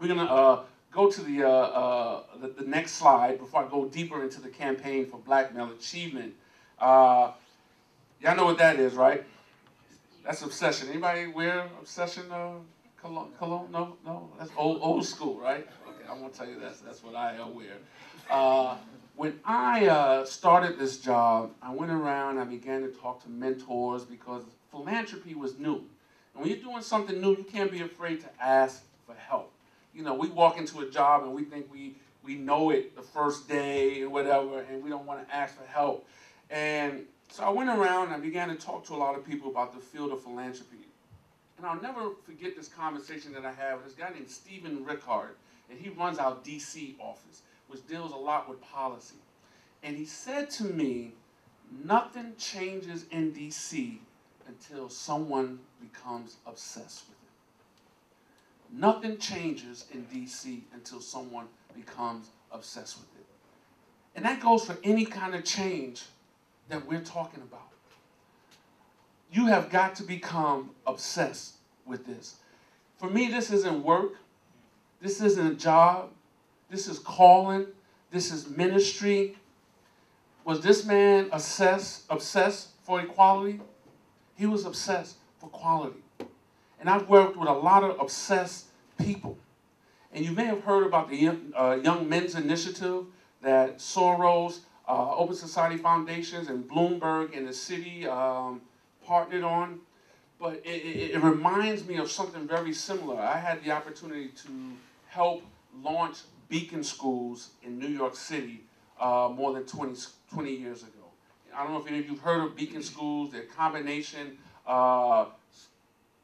We're going to go to the next slide before I go deeper into the campaign for Black Male Achievement. Y'all know what that is, right? That's Obsession. Anybody wear Obsession cologne? No? No? That's old school, right? Okay, I won't tell you that's what I wear. When I started this job, I went around, I began to talk to mentors because philanthropy was new. And when you're doing something new, you can't be afraid to ask for help. You know, we walk into a job and we think we know it the first day or whatever, and we don't want to ask for help. And so I went around and I began to talk to a lot of people about the field of philanthropy. And I'll never forget this conversation that I had with this guy named Stephen Rickard, and he runs our DC office, which deals a lot with policy. And he said to me, nothing changes in DC until someone becomes obsessed with it. Nothing changes in DC until someone becomes obsessed with it. And that goes for any kind of change that we're talking about. You have got to become obsessed with this. For me, this isn't work. This isn't a job. This is calling. This is ministry. Was this man obsessed for equality? He was obsessed for quality. And I've worked with a lot of obsessed people. And you may have heard about the Young Men's Initiative that Soros, Open Society Foundations, and Bloomberg and the city partnered on. But it reminds me of something very similar. I had the opportunity to help launch Beacon Schools in New York City more than 20 years ago. I don't know if any of you have heard of Beacon Schools. They're a combination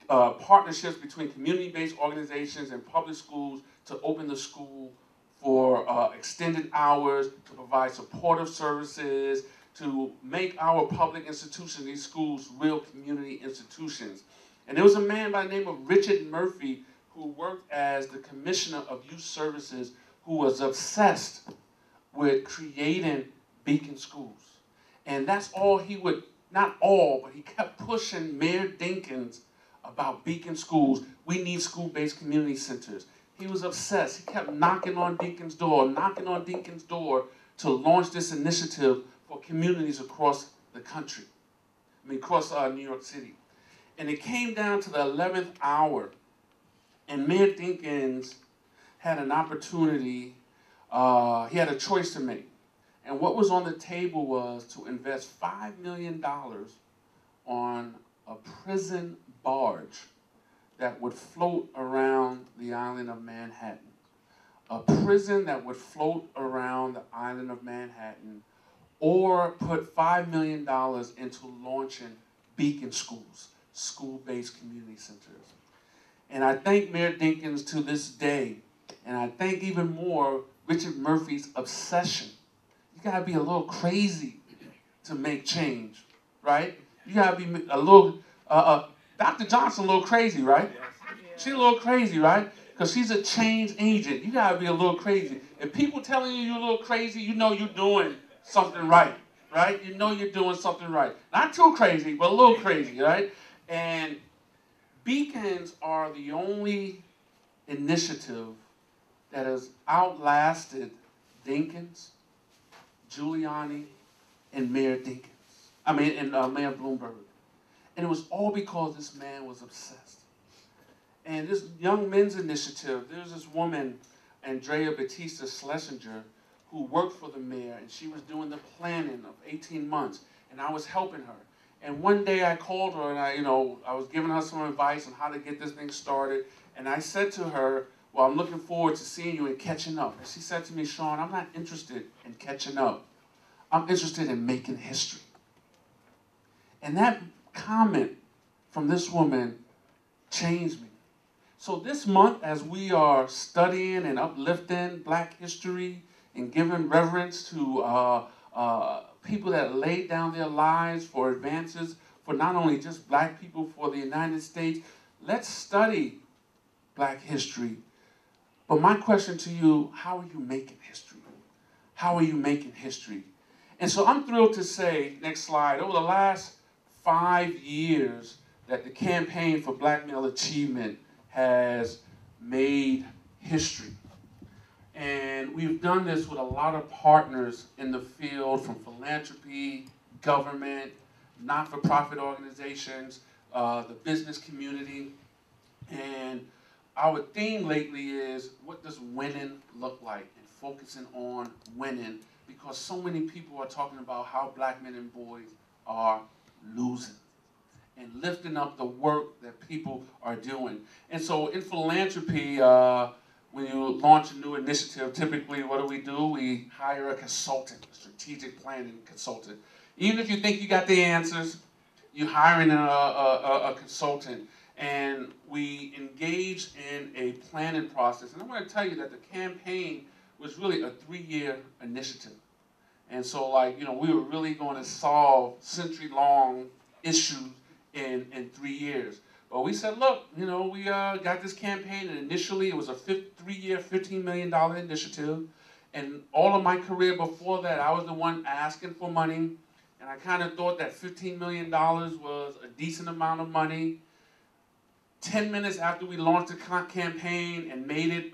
partnerships between community-based organizations and public schools to open the school for extended hours, to provide supportive services, to make our public institutions, these schools, real community institutions. And there was a man by the name of Richard Murphy who worked as the Commissioner of Youth Services who was obsessed with creating Beacon Schools. And that's all he would, not all, but he kept pushing Mayor Dinkins about Beacon Schools. We need school-based community centers. He was obsessed. He kept knocking on Dinkins' door to launch this initiative for communities across the country. Across New York City. And it came down to the 11th hour, and Mayor Dinkins had an opportunity, he had a choice to make. And what was on the table was to invest $5 million on a prison barge that would float around the island of Manhattan. A prison that would float around the island of Manhattan, or put $5 million into launching Beacon Schools, school-based community centers. And I thank Mayor Dinkins to this day, and I thank even more Richard Murphy's obsession. You gotta be a little crazy to make change, right? You gotta be a little, Dr. Johnson a little crazy, right? She's a little crazy, right? Because she's a change agent. You gotta be a little crazy. If people telling you you're a little crazy, you know you're doing something right? You know you're doing something right. Not too crazy, but a little crazy, right? And beacons are the only initiative that has outlasted Dinkins, Giuliani, and Mayor Dinkins. And Mayor Bloomberg. And it was all because this man was obsessed. And this Young Men's Initiative, there's this woman, Andrea Batista Schlesinger, who worked for the mayor, and she was doing the planning of 18 months, and I was helping her. And one day I called her, and I was giving her some advice on how to get this thing started, and I said to her, well, I'm looking forward to seeing you and catching up. And she said to me, Shawn, I'm not interested in catching up. I'm interested in making history. And that comment from this woman changed me. So this month, as we are studying and uplifting Black history and giving reverence to people that laid down their lives for advances for not only just Black people, for the United States, let's study Black history. But my question to you, how are you making history? How are you making history? And so I'm thrilled to say, next slide, over the last 5 years that the Campaign for Black Male Achievement has made history. And we've done this with a lot of partners in the field, from philanthropy, government, not-for-profit organizations, the business community. And our theme lately is, what does winning look like? And focusing on winning, because so many people are talking about how black men and boys are losing, and lifting up the work that people are doing. And so in philanthropy, when you launch a new initiative, typically what do? We hire a consultant, a strategic planning consultant. Even if you think you got the answers, you're hiring a consultant. And we engage in a planning process. And I want to tell you that the campaign was really a 3-year initiative. And so, like, you know, we were really going to solve century-long issues in 3 years. But we said, look, you know, we got this campaign, and initially it was a 3-year, $15 million initiative. And all of my career before that, I was the one asking for money. And I kind of thought that $15 million was a decent amount of money. 10 minutes after we launched the campaign and made it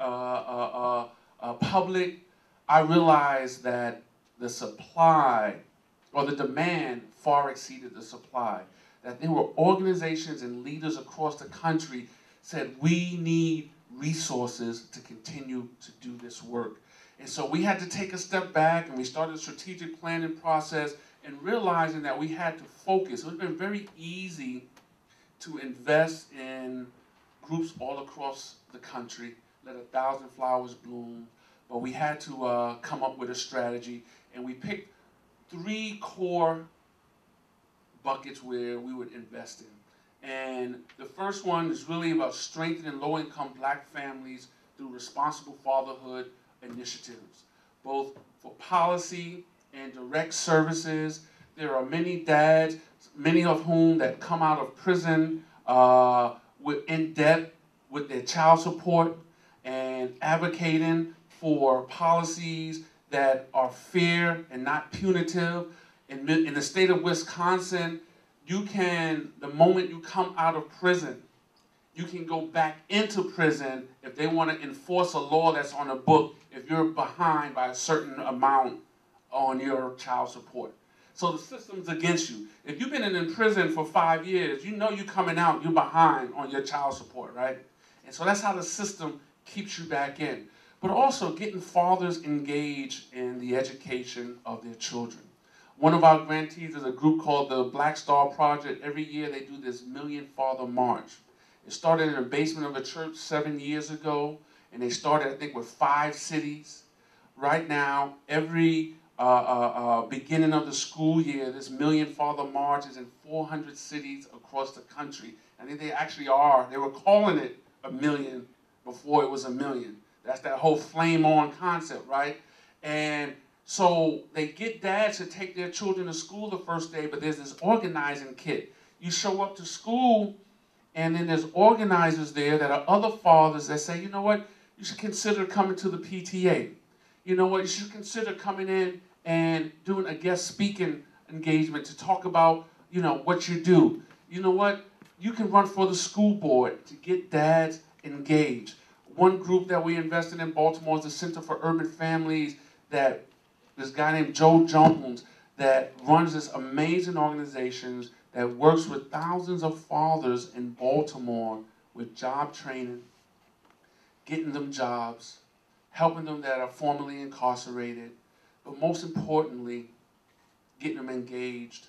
public, I realized that the supply, or the demand, far exceeded the supply. That there were organizations and leaders across the country said, we need resources to continue to do this work. And so we had to take a step back, and we started a strategic planning process, and realizing that we had to focus. It would have been very easy to invest in groups all across the country, let 1,000 flowers bloom, but we had to come up with a strategy, and we picked 3 core buckets where we would invest in. And the first one is really about strengthening low-income black families through responsible fatherhood initiatives, both for policy and direct services. There are many dads, many of whom that come out of prison in debt with their child support, and advocating for policies that are fair and not punitive. In the state of Wisconsin, you can, the moment you come out of prison, you can go back into prison if they want to enforce a law that's on a book if you're behind by a certain amount on your child support. So the system's against you. If you've been in prison for 5 years, you know you're coming out, you're behind on your child support, right? And so that's how the system keeps you back in. But also getting fathers engaged in the education of their children. One of our grantees is a group called the Black Star Project. Every year they do this Million Father March. It started in the basement of a church 7 years ago, and they started, I think, with 5 cities. Right now, every beginning of the school year, this Million Father March is in 400 cities across the country. I think they actually are. They were calling it a million before it was a million. That's that whole flame on concept, right? And so they get dads to take their children to school the first day, but there's this organizing kit. You show up to school, and then there's organizers there that are other fathers that say, you know what, you should consider coming to the PTA. You know what, you should consider coming in and doing a guest speaking engagement to talk about, you know, what you do. You know what, you can run for the school board to get dads engaged. One group that we invested in Baltimore is the Center for Urban Families, that this guy named Joe Jones that runs this amazing organization that works with thousands of fathers in Baltimore with job training, getting them jobs, helping them that are formerly incarcerated, but most importantly, getting them engaged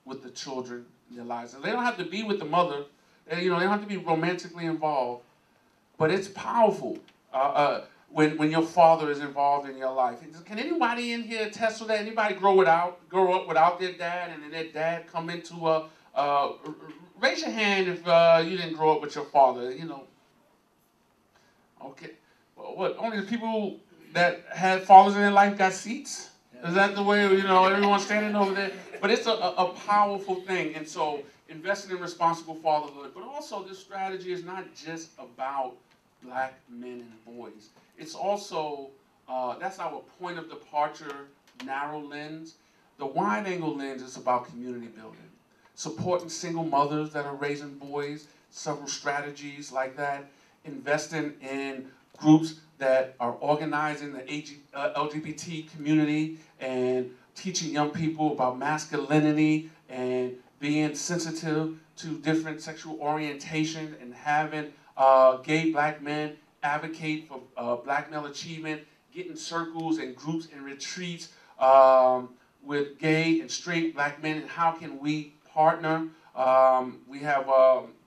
with the children in their lives. And they don't have to be with the mother, they don't have to be romantically involved, but it's powerful when your father is involved in your life. Can anybody in here attest to that? Anybody grow up without their dad, and then their dad come into raise your hand if you didn't grow up with your father, Okay. Well, what, only the people that had fathers in their life got seats? Is that the way, everyone's standing over there? But it's a powerful thing. And so investing in responsible fatherhood, but also this strategy is not just about black men and boys. It's also, that's our point of departure, narrow lens. The wide angle lens is about community building, supporting single mothers that are raising boys, several strategies like that. investing in groups that are organizing the LGBT community and teaching young people about masculinity and being sensitive to different sexual orientation, and having gay black men advocate for black male achievement, getting circles and groups and retreats with gay and straight black men, and how can we partner. We have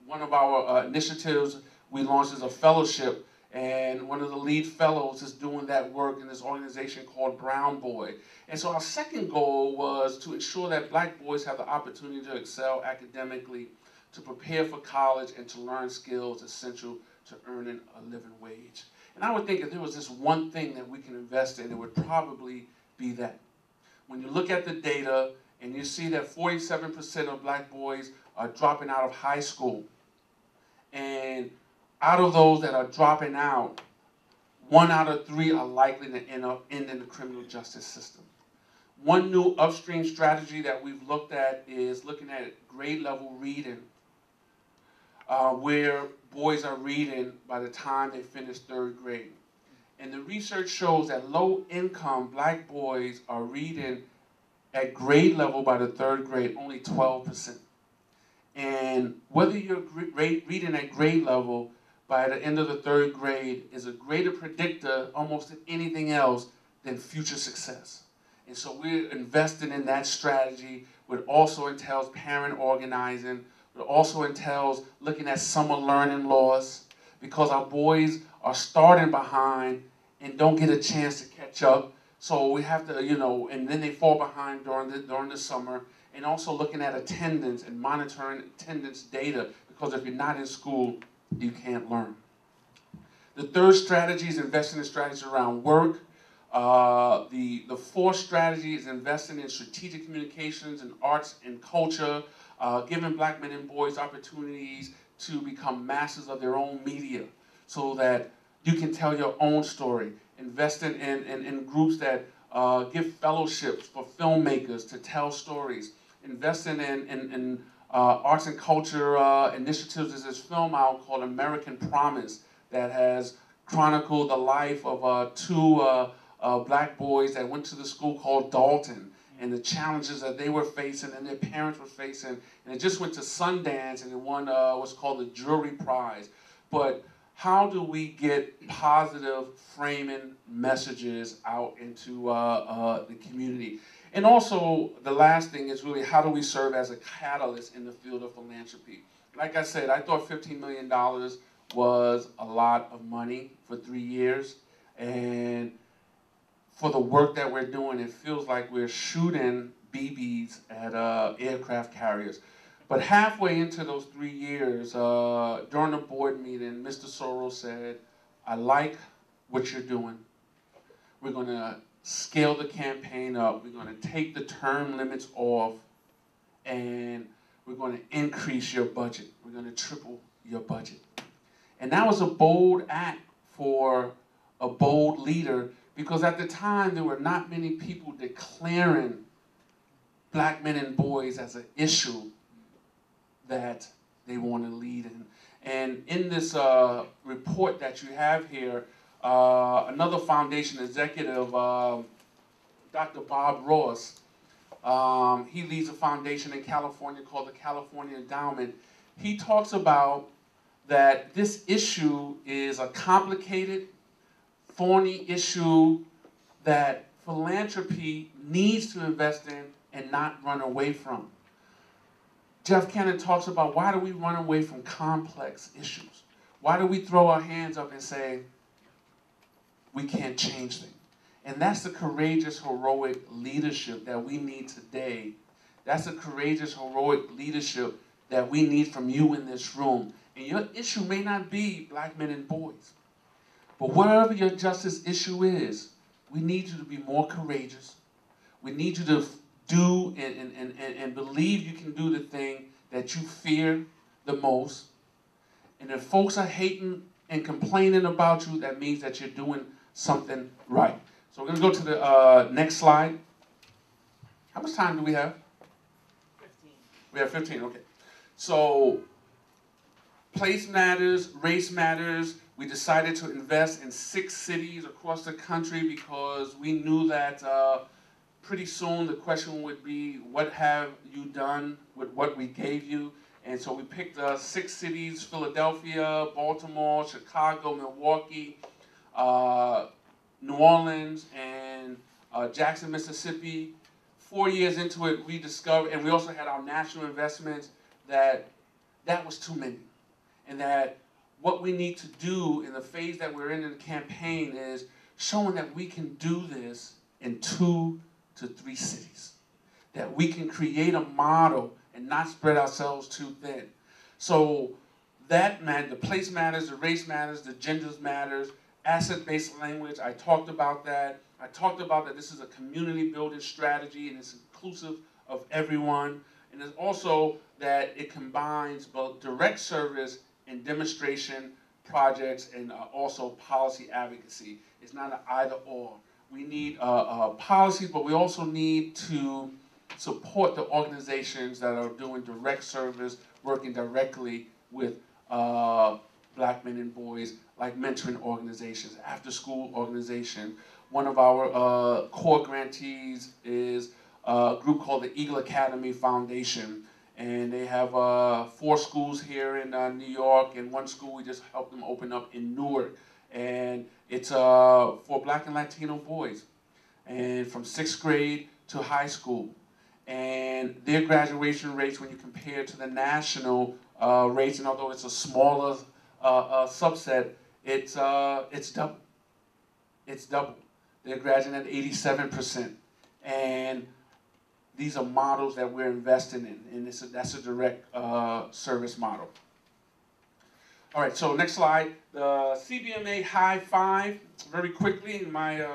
one of our initiatives we launched as a fellowship, and one of the lead fellows is doing that work in this organization called Brown Boy. And so our second goal was to ensure that black boys have the opportunity to excel academically, to prepare for college, and to learn skills essential to earning a living wage. And I would think if there was just one thing that we can invest in, it would probably be that. When you look at the data and you see that 47% of black boys are dropping out of high school, and out of those that are dropping out, 1 out of 3 are likely to end in the criminal justice system. One new upstream strategy that we've looked at is looking at grade level reading, where boys are reading by the time they finish 3rd grade. And the research shows that low-income black boys are reading at grade level by the 3rd grade only 12%. And whether you're reading at grade level by the end of the 3rd grade is a greater predictor almost than anything else than future success. And so we're investing in that strategy, which also entails parent organizing, it also entails looking at summer learning laws, because our boys are starting behind and don't get a chance to catch up. So we have to, and then they fall behind during the summer. And also looking at attendance and monitoring attendance data, because if you're not in school, you can't learn. The 3rd strategy is investing in strategies around work. The 4th strategy is investing in strategic communications and arts and culture, giving black men and boys opportunities to become masters of their own media so that you can tell your own story. Investing in groups that give fellowships for filmmakers to tell stories. Investing in arts and culture initiatives. There's this film out called American Promise that has chronicled the life of 2 black boys that went to the school called Dalton, and the challenges that they were facing and their parents were facing. And it just went to Sundance, and it won what's called the Jury Prize. But how do we get positive framing messages out into the community? And also, the last thing is really, how do we serve as a catalyst in the field of philanthropy? Like I said, I thought $15 million was a lot of money for 3 years. And for the work that we're doing, it feels like we're shooting BBs at aircraft carriers. But halfway into those 3 years, during a board meeting, Mr. Soros said, I like what you're doing. We're going to scale the campaign up. We're going to take the term limits off, and we're going to increase your budget. We're going to triple your budget. And that was a bold act for a bold leader, because at the time there were not many people declaring black men and boys as an issue that they want to lead in. And in this report that you have here, another foundation executive, Dr. Bob Ross, he leads a foundation in California called the California Endowment. He talks about that this issue is a complicated, thorny issue that philanthropy needs to invest in and not run away from. Jeff Cannon talks about, why do we run away from complex issues? Why do we throw our hands up and say, we can't change things? And that's the courageous, heroic leadership that we need today. That's the courageous, heroic leadership that we need from you in this room. And your issue may not be black men and boys. But whatever your justice issue is, we need you to be more courageous. We need you to do and believe you can do the thing that you fear the most. And if folks are hating and complaining about you, that means that you're doing something right. So we're going to go to the next slide. How much time do we have? 15. We have 15, okay. So place matters, race matters, We decided to invest in 6 cities across the country because we knew that pretty soon the question would be, what have you done with what we gave you? And so we picked 6 cities: Philadelphia, Baltimore, Chicago, Milwaukee, New Orleans, and Jackson, Mississippi. 4 years into it, we discovered, and we also had our national investments, that was too many. And that what we need to do in the phase that we're in the campaign is showing that we can do this in 2 to 3 cities. That we can create a model and not spread ourselves too thin. So that the place matters, the race matters, the genders matters, asset-based language, I talked about that. I talked about that this is a community building strategy and it's inclusive of everyone. And it's also that it combines both direct service and demonstration projects and also policy advocacy. It's not an either or. We need policies, but we also need to support the organizations that are doing direct service, working directly with black men and boys, like mentoring organizations, after-school organization. One of our core grantees is a group called the Eagle Academy Foundation. And they have 4 schools here in New York, and 1 school we just helped them open up in Newark. And it's for black and Latino boys, and from 6th grade to high school. And their graduation rates, when you compare to the national rates, and although it's a smaller subset, it's double. It's double. They're graduating at 87%. And these are models that we're investing in, and that's a direct service model. All right, so next slide. The CBMA High Five, very quickly in my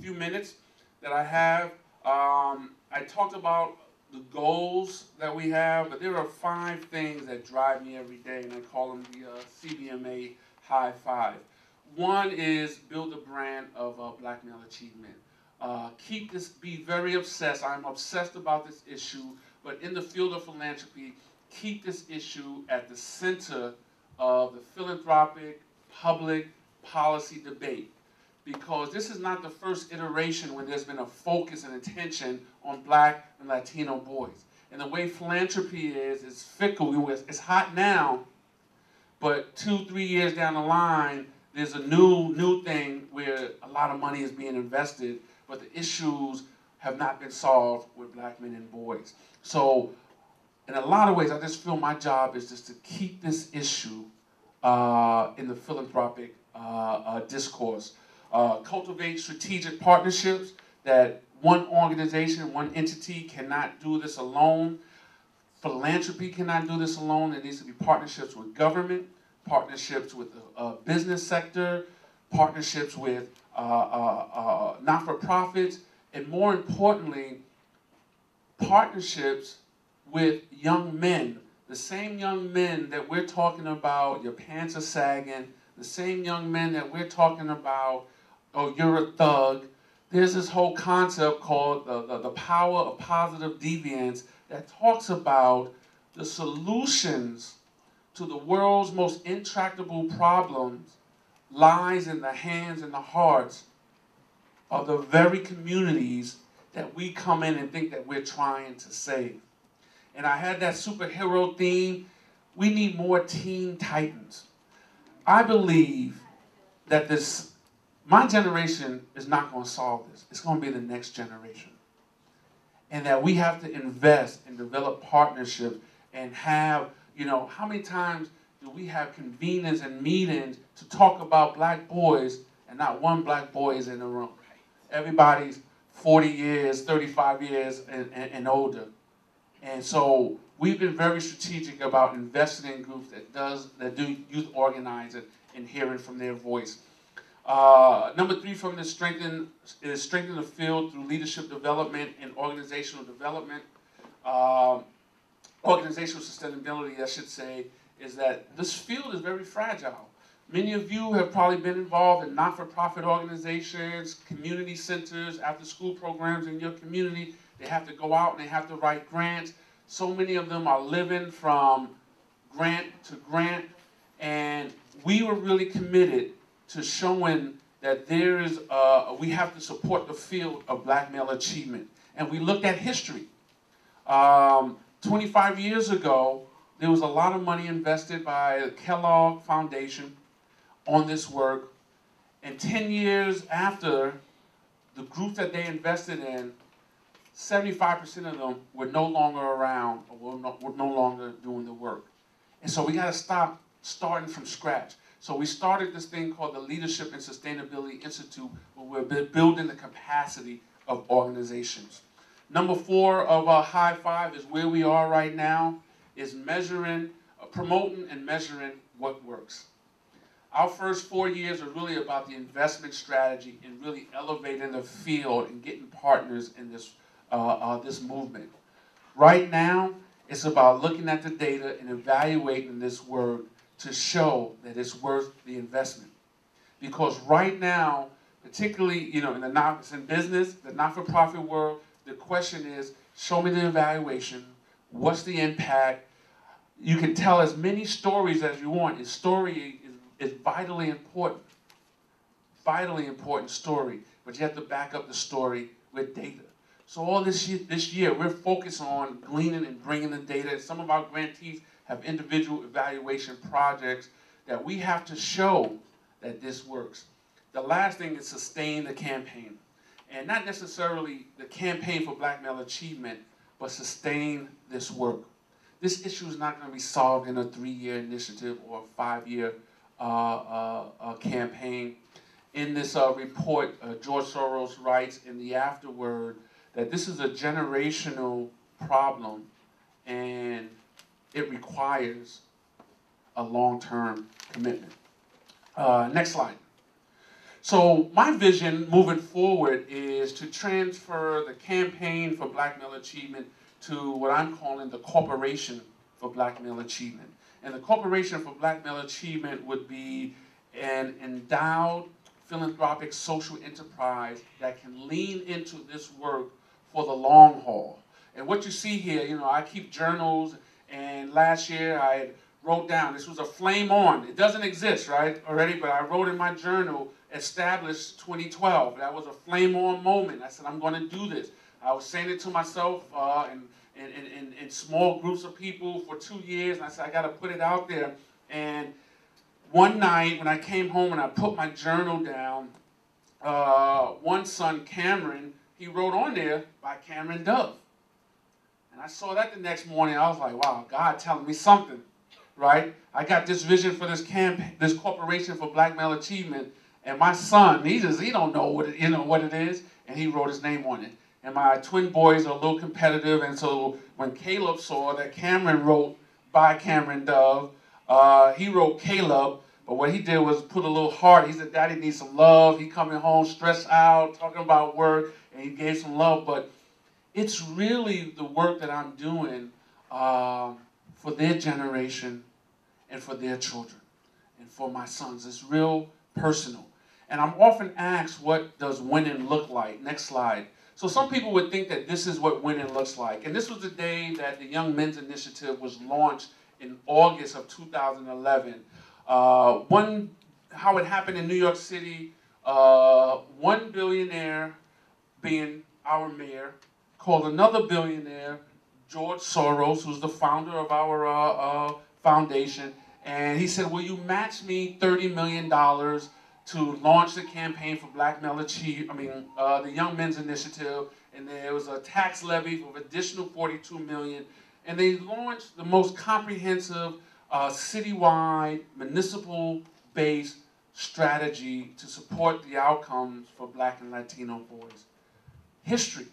few minutes that I have. I talked about the goals that we have, but there are 5 things that drive me every day, and I call them the CBMA High Five. One is build a brand of black male achievement. Be very obsessed. I'm obsessed about this issue, but in the field of philanthropy, keep this issue at the center of the philanthropic public policy debate. Because this is not the first iteration when there's been a focus and attention on black and Latino boys. And the way philanthropy is fickle. It's hot now, but 2, 3 years down the line, there's a new thing where a lot of money is being invested, but the issues have not been solved with black men and boys. So in a lot of ways, I just feel my job is just to keep this issue in the philanthropic discourse. Cultivate strategic partnerships, that one organization, one entity cannot do this alone. Philanthropy cannot do this alone. There needs to be partnerships with government, partnerships with the business sector, partnerships with not-for-profits, and more importantly, partnerships with young men. The same young men that we're talking about, your pants are sagging, the same young men that we're talking about, oh, you're a thug. There's this whole concept called the power of positive deviance that talks about the solutions to the world's most intractable problems lies in the hands and the hearts of the very communities that we come in and think that we're trying to save. And I had that superhero theme. We need more Teen Titans. I believe that my generation is not going to solve this. It's going to be the next generation. And that we have to invest and develop partnerships and have, how many times do we have convenings and meetings to talk about black boys and not one black boy is in the room? Everybody's 40 years, 35 years and older. And so we've been very strategic about investing in groups that do youth organizing and hearing from their voice. Number 3 from this strengthen the field through leadership development and organizational development. Organizational sustainability, I should say, is that this field is very fragile. Many of you have probably been involved in not-for-profit organizations, community centers, after-school programs in your community. They have to go out and they have to write grants. So many of them are living from grant to grant, and we were really committed to showing that we have to support the field of black male achievement. And we looked at history. 25 years ago, there was a lot of money invested by the Kellogg Foundation on this work. And 10 years after, the groups that they invested in, 75% of them were no longer around or were no longer doing the work. And so we got to stop starting from scratch. So we started this thing called the Leadership and Sustainability Institute, where we're building the capacity of organizations. Number 4 of our high five is where we are right now, is measuring, promoting and measuring what works. Our first 4 years are really about the investment strategy and really elevating the field and getting partners in this, this movement. Right now, it's about looking at the data and evaluating this work to show that it's worth the investment. Because right now, particularly in the business, the not-for-profit world, the question is, show me the evaluation, what's the impact? You can tell as many stories as you want. A story is vitally important story, but you have to back up the story with data. So all this year, we're focused on gleaning and bringing the data. Some of our grantees have individual evaluation projects that we have to show that this works. The last thing is sustain the campaign. And not necessarily the campaign for black male achievement, but sustain this work. This issue is not going to be solved in a 3-year initiative or a 5-year campaign. In this report, George Soros writes in the afterword that this is a generational problem and it requires a long-term commitment. Next slide. So my vision moving forward is to transfer the campaign for black male achievement to what I'm calling the Corporation for Black Male Achievement. And the Corporation for Black Male Achievement would be an endowed philanthropic social enterprise that can lean into this work for the long haul. And what you see here, I keep journals, and last year I wrote down, this was a flame on. It doesn't exist, right, already, but I wrote in my journal, established 2012. That was a flame on moment. I said, I'm going to do this. I was saying it to myself in small groups of people for 2 years, and I said, I got to put it out there. And one night when I came home and I put my journal down, one son, Cameron, he wrote on there by Cameron Dove. And I saw that the next morning. I was like, wow, God telling me something, right? I got this vision for this campaign, this Corporation for Black Male Achievement, and my son, he don't know what it is, and he wrote his name on it. And my twin boys are a little competitive, and so when Caleb saw that Cameron wrote by Cameron Dove, he wrote Caleb, but what he did was put a little heart. He said, Daddy needs some love. He coming home stressed out, talking about work, and he gave some love. But it's really the work that I'm doing for their generation and for their children and for my sons. It's real personal. And I'm often asked, what does winning look like? Next slide. So some people would think that this is what winning looks like. And this was the day that the Young Men's Initiative was launched in August of 2011. How it happened in New York City, one billionaire being our mayor, called another billionaire, George Soros, who's the founder of our foundation, and he said, will you match me $30 million to launch the campaign for Black Male Achievement, the Young Men's Initiative, and there was a tax levy of additional $42 million, and they launched the most comprehensive citywide, municipal-based strategy to support the outcomes for Black and Latino boys. History.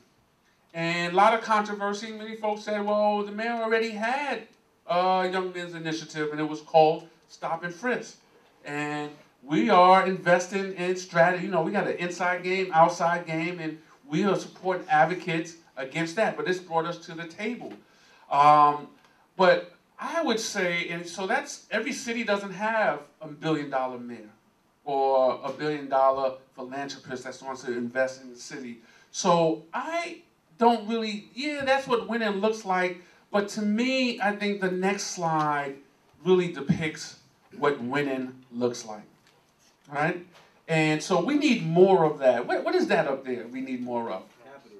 And a lot of controversy. Many folks said, well, the mayor already had a Young Men's Initiative, and it was called Stop and Frisk. And we are investing in strategy. We got an inside game, outside game, and we are supporting advocates against that. But this brought us to the table. But I would say, and so that's, every city doesn't have a $1 billion mayor or a $1 billion philanthropist that wants to invest in the city. So I don't really, that's what winning looks like. But to me, I think the next slide really depicts what winning looks like. All right? And so we need more of that. What is that up there we need more of? Capital.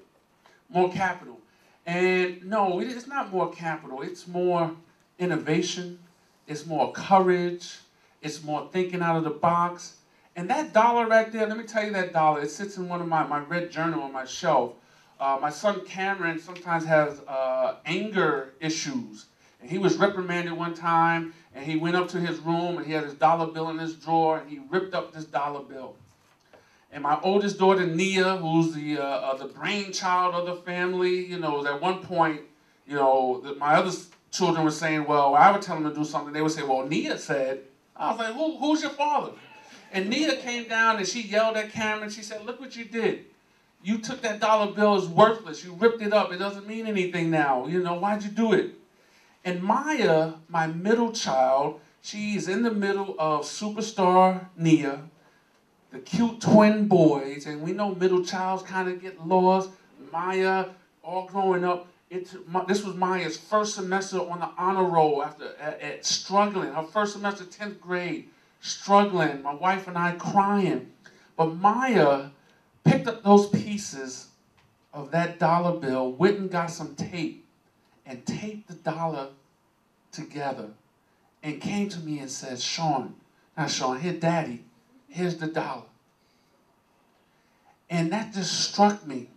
More capital. And no, it's not more capital. It's more innovation. It's more courage. It's more thinking out of the box. And that dollar right there, let me tell you that dollar. It sits in one of my red journal on my shelf. My son Cameron sometimes has anger issues. And he was reprimanded one time, and he went up to his room, and he had his dollar bill in his drawer, and he ripped up this dollar bill. And my oldest daughter, Nia, who's the brainchild of the family, you know, at one point, you know, my other children were saying, well, when I would tell them to do something, they would say, well, Nia said. I was like, who's your father? And Nia came down and she yelled at Cameron. She said, look what you did. You took that dollar bill, it's worthless. You ripped it up. It doesn't mean anything now. You know, why'd you do it? And Maya, my middle child, she's in the middle of superstar Nia, the cute twin boys, and we know middle childs kind of get lost. Maya, all growing up, this was Maya's first semester on the honor roll after struggling. Her first semester, 10th grade, struggling. My wife and I crying. But Maya picked up those pieces of that dollar bill, went and got some tape, and taped the dollar together, and came to me and said, Shawn, here, Daddy, here's the dollar. And that just struck me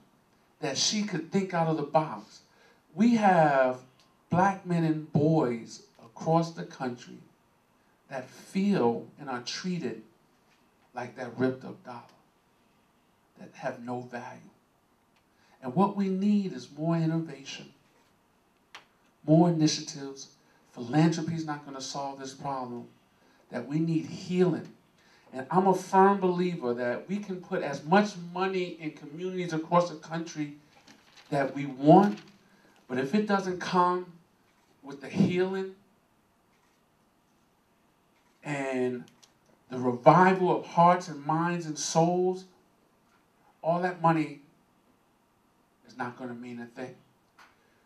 that she could think out of the box. We have black men and boys across the country that feel and are treated like that ripped up dollar, that have no value. And what we need is more innovation, more initiatives. Philanthropy is not going to solve this problem. That we need healing. And I'm a firm believer that we can put as much money in communities across the country that we want, but if it doesn't come with the healing and the revival of hearts and minds and souls, all that money is not going to mean a thing.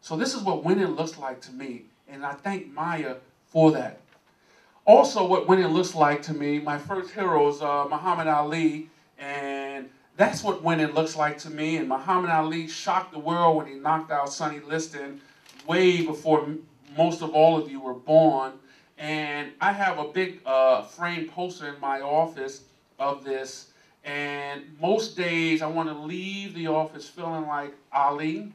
So this is what winning looks like to me, and I thank Maya for that. Also, what winning looks like to me, my first hero is Muhammad Ali, and that's what winning looks like to me. And Muhammad Ali shocked the world when he knocked out Sonny Liston way before most of all of you were born. And I have a big framed poster in my office of this. And most days I want to leave the office feeling like Ali.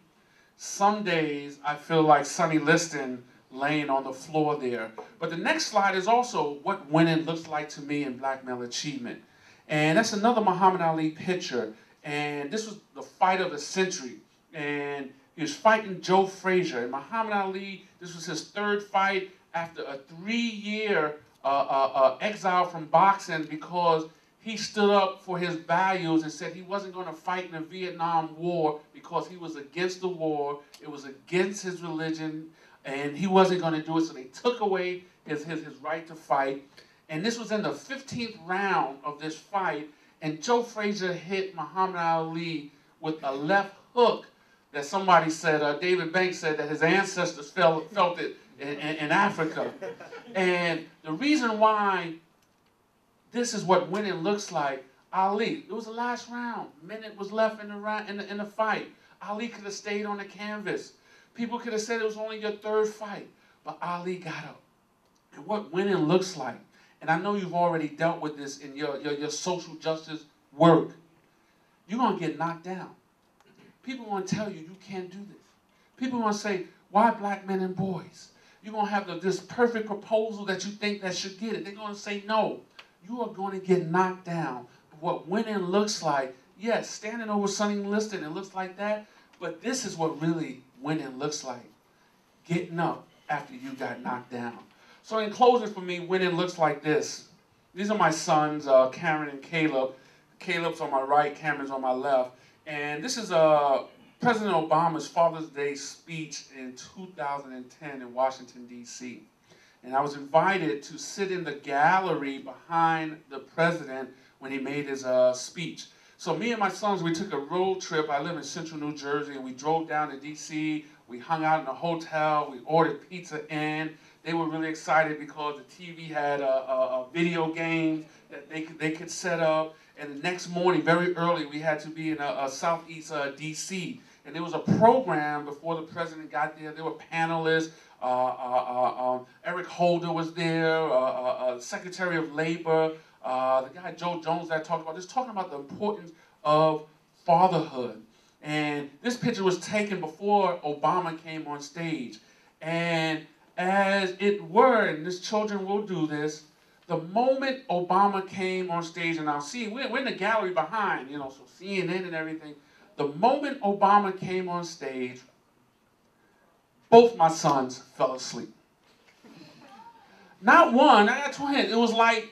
Some days I feel like Sonny Liston laying on the floor there. But the next slide is also what winning looks like to me in black male achievement. And that's another Muhammad Ali picture. And this was the fight of the century. And he was fighting Joe Frazier. And Muhammad Ali, this was his third fight after a 3-year exile from boxing because he stood up for his values and said he wasn't going to fight in the Vietnam War because he was against the war. It was against his religion. And he wasn't going to do it, so they took away his right to fight. And this was in the 15th round of this fight, and Joe Frazier hit Muhammad Ali with a left hook that somebody said, David Banks said that his ancestors felt it in Africa. And the reason why this is what winning looks like, Ali, it was the last round. Minute was left in the fight. Ali could have stayed on the canvas. People could have said it was only your third fight, but Ali got up. And what winning looks like, and I know you've already dealt with this in your social justice work, you're going to get knocked down. People are going to tell you you can't do this. People are going to say, why black men and boys? You're going to have this perfect proposal that you think that should get it. They're going to say no. You are going to get knocked down. But what winning looks like, yes, standing over Sonny Liston, it looks like that, but this is what really winning looks like. Getting up after you got knocked down. So in closing for me, winning looks like this. These are my sons, Cameron and Caleb. Caleb's on my right, Cameron's on my left. And this is President Obama's Father's Day speech in 2010 in Washington, D.C. And I was invited to sit in the gallery behind the president when he made his speech. So me and my sons, we took a road trip. I live in central New Jersey, and we drove down to D.C., We hung out in a hotel. We ordered pizza in. They were really excited because the TV had a video game that they could set up. And the next morning, very early, we had to be in a southeast D.C. And there was a program before the president got there. There were panelists. Eric Holder was there, Secretary of Labor, the guy Joe Jones that I talked about, just talking about the importance of fatherhood. And this picture was taken before Obama came on stage. And as it were, and these children will do this, the moment Obama came on stage, and I'll see, we're in the gallery behind, you know, so CNN and everything. The moment Obama came on stage, both my sons fell asleep. Not one, I got twins. It was like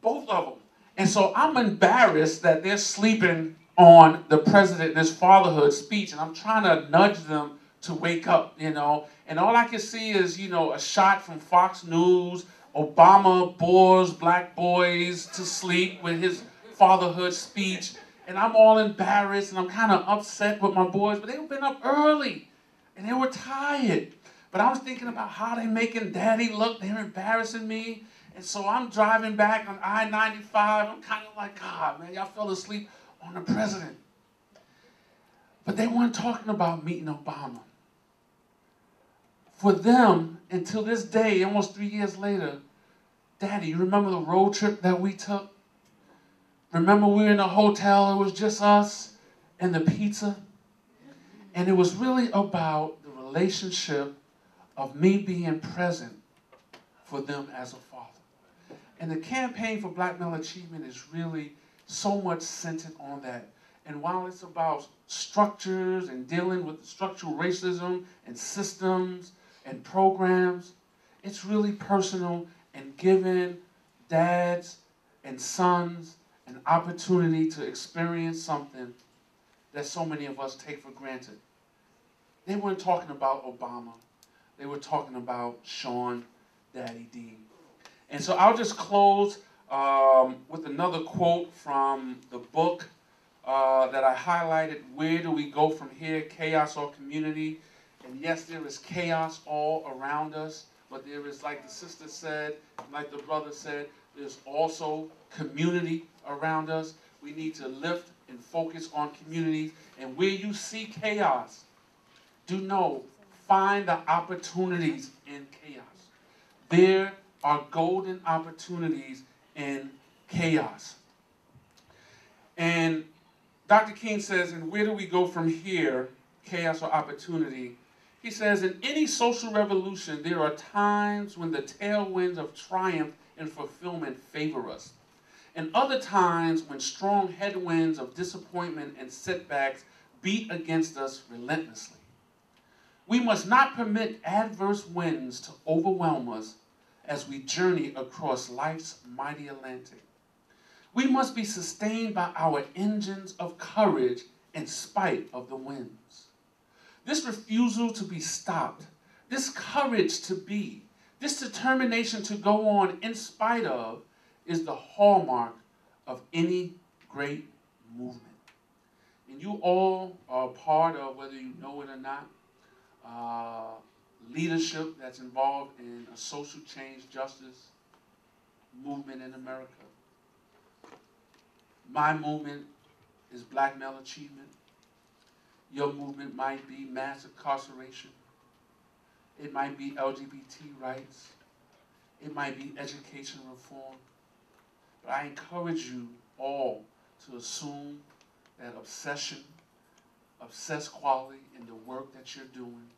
both of them. And so I'm embarrassed that they're sleeping on the president, this fatherhood speech, and I'm trying to nudge them to wake up, you know. And all I can see is, you know, a shot from Fox News. Obama bores black boys to sleep with his fatherhood speech. And I'm all embarrassed and I'm kind of upset with my boys, but they've been up early and they were tired. But I was thinking about how they're making daddy look. They're embarrassing me. And so I'm driving back on I-95. I'm kind of like, God, man, y'all fell asleep on the president. But they weren't talking about meeting Obama. For them, until this day, almost 3 years later, Daddy, you remember the road trip that we took? Remember we were in a hotel, it was just us and the pizza? And it was really about the relationship of me being present for them as a father. And the campaign for Black Male Achievement is really so much centered on that. And while it's about structures and dealing with structural racism and systems and programs, it's really personal and giving dads and sons an opportunity to experience something that so many of us take for granted. They weren't talking about Obama. They were talking about Shawn, Daddy D. And so I'll just close with another quote from the book that I highlighted, Where Do We Go From Here, Chaos or Community? And yes, there is chaos all around us, but there is, like the sister said, like the brother said, there's also community around us. We need to lift and focus on communities. And where you see chaos, do know, find the opportunities in chaos. There are golden opportunities in chaos. And Dr. King says, and where do we go from here, chaos or opportunity? He says, in any social revolution, there are times when the tailwinds of triumph and fulfillment favor us, and other times when strong headwinds of disappointment and setbacks beat against us relentlessly. We must not permit adverse winds to overwhelm us as we journey across life's mighty Atlantic. We must be sustained by our engines of courage in spite of the winds. This refusal to be stopped, this courage to be, this determination to go on in spite of, is the hallmark of any great movement. And you all are part of, whether you know it or not, leadership that's involved in a social change justice movement in America. My movement is Black Male Achievement. Your movement might be mass incarceration. It might be LGBT rights. It might be education reform. But I encourage you all to assume that obsess quality in the work that you're doing.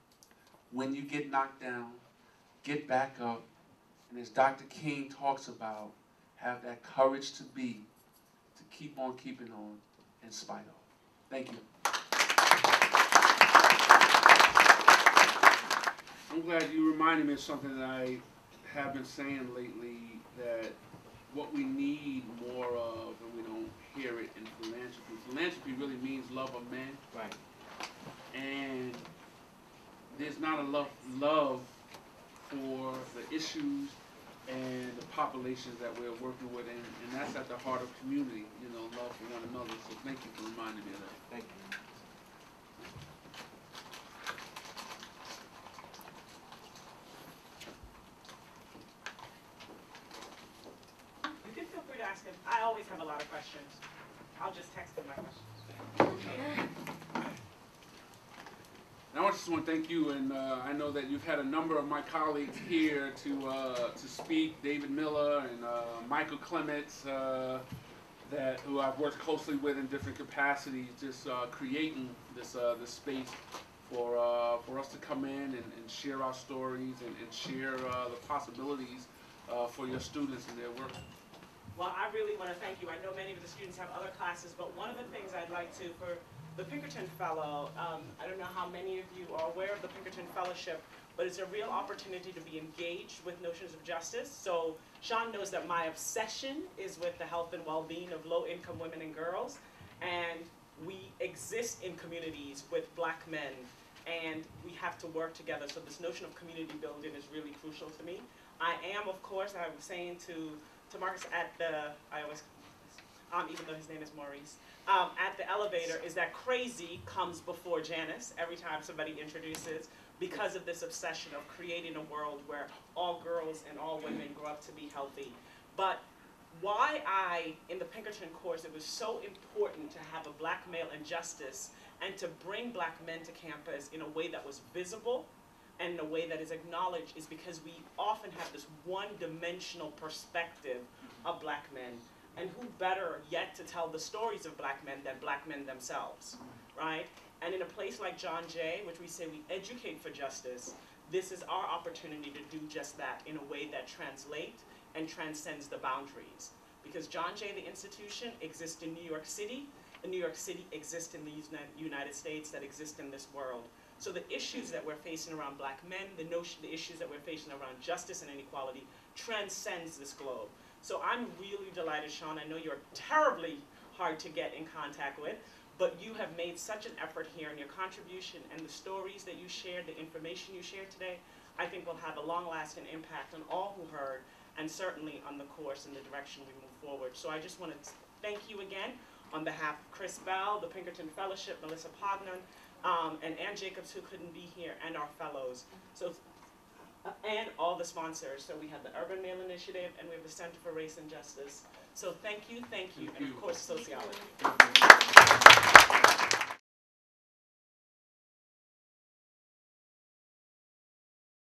When you get knocked down, get back up. And as Dr. King talks about, have that courage to be, to keep on keeping on in spite of. Thank you. I'm glad you reminded me of something that I have been saying lately, that what we need more of, and we don't hear it in philanthropy. Philanthropy really means love of man. Right. And there's not enough love for the issues and the populations that we're working with, and that's at the heart of community, you know, love for one another. So thank you for reminding me of that. Thank you. I always have a lot of questions. I'll just text them my questions. And I just want to thank you, and I know that you've had a number of my colleagues here to speak, David Miller and Michael Clements, who I've worked closely with in different capacities, just creating this space for us to come in and share our stories and share the possibilities for your students and their work. Well, I really want to thank you. I know many of the students have other classes, but one of the things I'd like to, for the Pinkerton Fellow, I don't know how many of you are aware of the Pinkerton Fellowship, but it's a real opportunity to be engaged with notions of justice. So Shawn knows that my obsession is with the health and well-being of low-income women and girls, and we exist in communities with black men, and we have to work together. So this notion of community building is really crucial to me. I am, of course, I was saying to Marcus at the, I always, even though his name is Maurice, at the elevator, is that crazy comes before Janice every time somebody introduces, because of this obsession of creating a world where all girls and all women grow up to be healthy. But why in the Pinkerton course, it was so important to have a black male in justice and to bring black men to campus in a way that was visible and in a way that is acknowledged, is because we often have this one-dimensional perspective of black men. And who better yet to tell the stories of black men than black men themselves, right? And in a place like John Jay, which we say we educate for justice, this is our opportunity to do just that in a way that translates and transcends the boundaries. Because John Jay, the institution, exists in New York City, and New York City exists in the United States, that exist in this world. So the issues that we're facing around black men, the issues that we're facing around justice and inequality transcends this globe. So I'm really delighted, Shawn. I know you're terribly hard to get in contact with, but you have made such an effort here, and your contribution and the stories that you shared, the information you shared today, I think will have a long-lasting impact on all who heard, and certainly on the course and the direction we move forward. So I just want to thank you again on behalf of Chris Bell, the Pinkerton Fellowship, Melissa Podnan, and Ann Jacobs, who couldn't be here, and our fellows. So, and all the sponsors. So we have the Urban Male Initiative, and we have the Center for Race and Justice. So thank you, and of course, sociology.